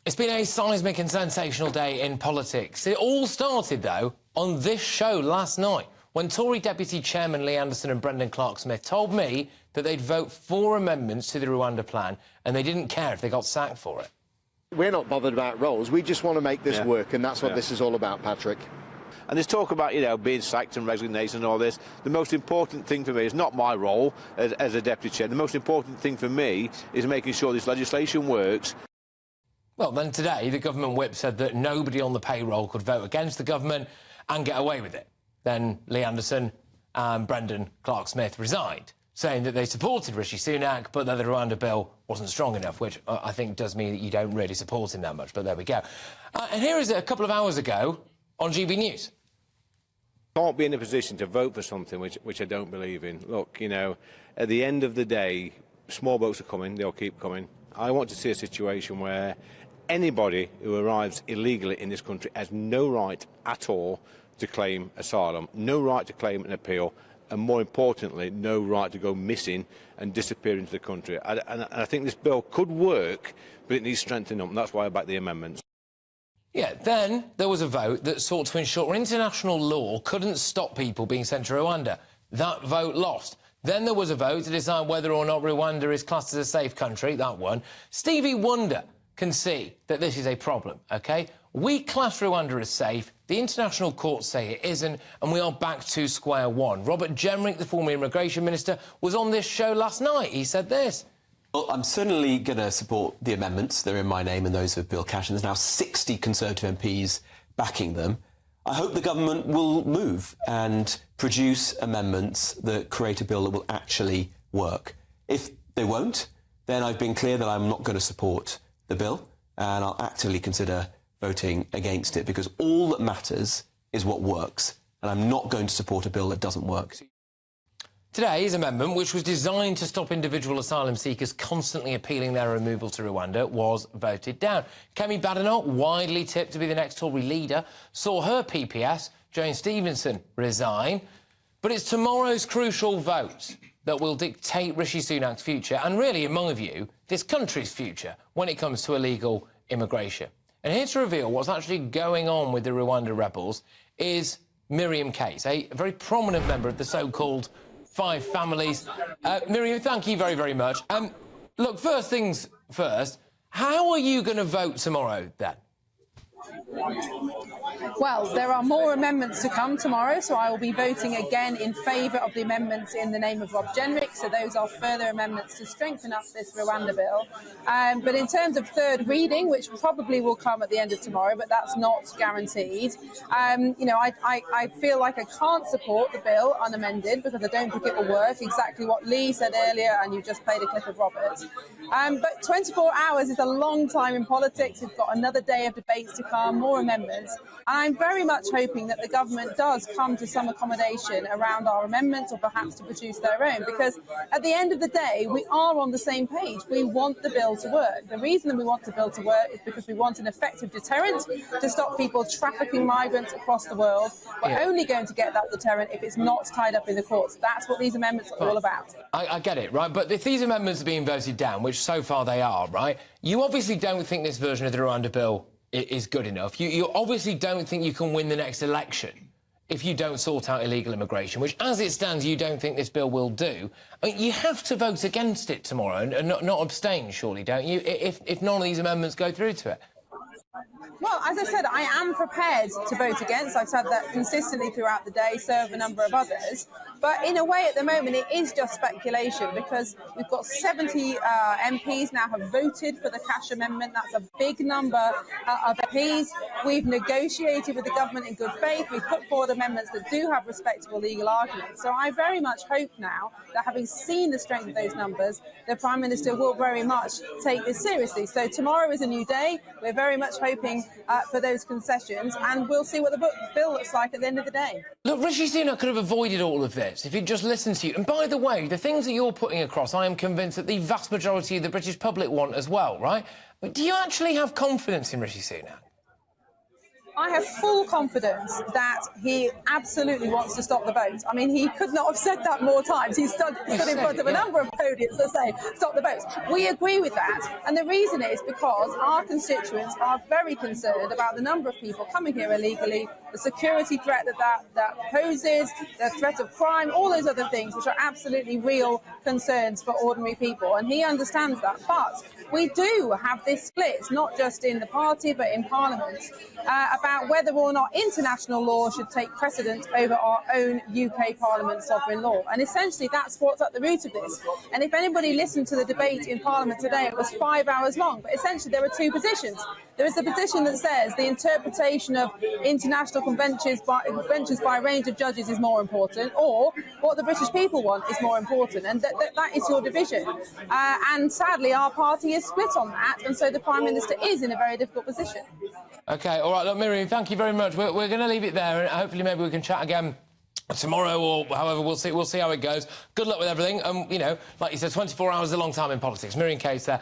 It's been a seismic and sensational day in politics. It all started, though, on this show last night, when Tory Deputy Chairman Lee Anderson and Brendan Clark-Smith told me that they'd vote for amendments to the Rwanda plan, and they didn't care if they got sacked for it. We're not bothered about roles. We just want to make this work, and that's what this is all about, Patrick. And there's talk about, you know, being sacked and resignation and all this. The most important thing for me is not my role as a deputy chair. The most important thing for me is making sure this legislation works. Well, then today, the government whip said that nobody on the payroll could vote against the government and get away with it. Then Lee Anderson and Brendan Clark-Smith resigned, saying that they supported Rishi Sunak, but that the Rwanda Bill wasn't strong enough, which I think does mean that you don't really support him that much, but there we go. And here is it a couple of hours ago on GBNews. Can't be in a position to vote for something which I don't believe in. Look, you know, at the end of the day, small boats are coming, they'll keep coming. I want to see a situation where anybody who arrives illegally in this country has no right at all to claim asylum, no right to claim an appeal, and more importantly, no right to go missing and disappear into the country. And I think this bill could work, but it needs strengthening up, and that's why I back the amendments. Yeah, then there was a vote that sought to ensure international law couldn't stop people being sent to Rwanda. That vote lost. Then there was a vote to decide whether or not Rwanda is classed as a safe country. That won. Stevie Wonder can see that this is a problem, OK? We class Rwanda as safe, the international courts say it isn't, and we are back to square one. Robert Jenrick, the former immigration minister, was on this show last night. He said this. Well, I'm certainly going to support the amendments. They're in my name and those of Bill Cash, and there's now 60 Conservative MPs backing them. I hope the government will move and produce amendments that create a bill that will actually work. If they won't, then I've been clear that I'm not going to support the bill, and I'll actively consider voting against it, because all that matters is what works, and I'm not going to support a bill that doesn't work. Today's amendment, which was designed to stop individual asylum seekers constantly appealing their removal to Rwanda, was voted down. Kemi Badenoch, widely tipped to be the next Tory leader, saw her PPS, Jane Stevenson, resign. But it's tomorrow's crucial vote that will dictate Rishi Sunak's future, and really, among you, this country's future when it comes to illegal immigration. And here to reveal what's actually going on with the Rwanda rebels is Miriam Cates, a very prominent member of the so-called Five Families. Miriam, thank you very, very much. Look, first things first, how are you going to vote tomorrow, then? Well, there are more amendments to come tomorrow, so I will be voting again in favour of the amendments in the name of Rob Jenrick. So those are further amendments to strengthen up this Rwanda bill. But in terms of third reading, which probably will come at the end of tomorrow, but that's not guaranteed, you know, I feel like I can't support the bill unamended because I don't think it will work. Exactly what Lee said earlier, and you just played a clip of Robert. But 24 hours is a long time in politics. We've got another day of debates to come, more amendments. And I'm very much hoping that the government does come to some accommodation around our amendments, or perhaps to produce their own, because at the end of the day, we are on the same page. We want the bill to work. The reason that we want the bill to work is because we want an effective deterrent to stop people trafficking migrants across the world. We're only going to get that deterrent if it's not tied up in the courts. That's what these amendments are all about. I get it, right? But if these amendments are being voted down, which so far they are, right, you obviously don't think this version of the Rwanda bill is good enough. You obviously don't think you can win the next election if you don't sort out illegal immigration, which, as it stands, you don't think this bill will do. I mean, you have to vote against it tomorrow and not abstain, surely, don't you, if none of these amendments go through to it? Well, as I said, I am prepared to vote against. I've said that consistently throughout the day, so have a number of others. But in a way, at the moment, it is just speculation, because we've got 70 MPs now have voted for the Cash Amendment. That's a big number of MPs. We've negotiated with the government in good faith. We've put forward amendments that do have respectable legal arguments. So I very much hope now that, having seen the strength of those numbers, the Prime Minister will very much take this seriously. So tomorrow is a new day. We're very much hoping for those concessions, and we'll see what the bill looks like at the end of the day. Look, Rishi Sunak could have avoided all of this if he'd just listened to you. And by the way, the things that you're putting across, I am convinced that the vast majority of the British public want as well, right? But do you actually have confidence in Rishi Sunak? I have full confidence that he absolutely wants to stop the vote. I mean, he could not have said that more times. He stood in front of a number of podiums that say, stop the votes. We agree with that. And the reason is because our constituents are very concerned about the number of people coming here illegally, the security threat that poses, the threat of crime, all those other things, which are absolutely real concerns for ordinary people. And he understands that. But we do have this split, not just in the party, but in Parliament, about whether or not international law should take precedent over our own UK Parliament sovereign law. And essentially, that's what's at the root of this. And if anybody listened to the debate in Parliament today, it was 5 hours long. But essentially, there are two positions. There is the position that says the interpretation of international conventions by a range of judges is more important, or what the British people want is more important. And that is your division. And sadly, our party is split on that. And so the Prime Minister is in a very difficult position. OK, all right, look, Miriam, thank you very much. We're going to leave it there, and hopefully maybe we can chat again tomorrow, or however, we'll see how it goes. Good luck with everything. You know, like you said, 24 hours is a long time in politics. Miriam Cates there.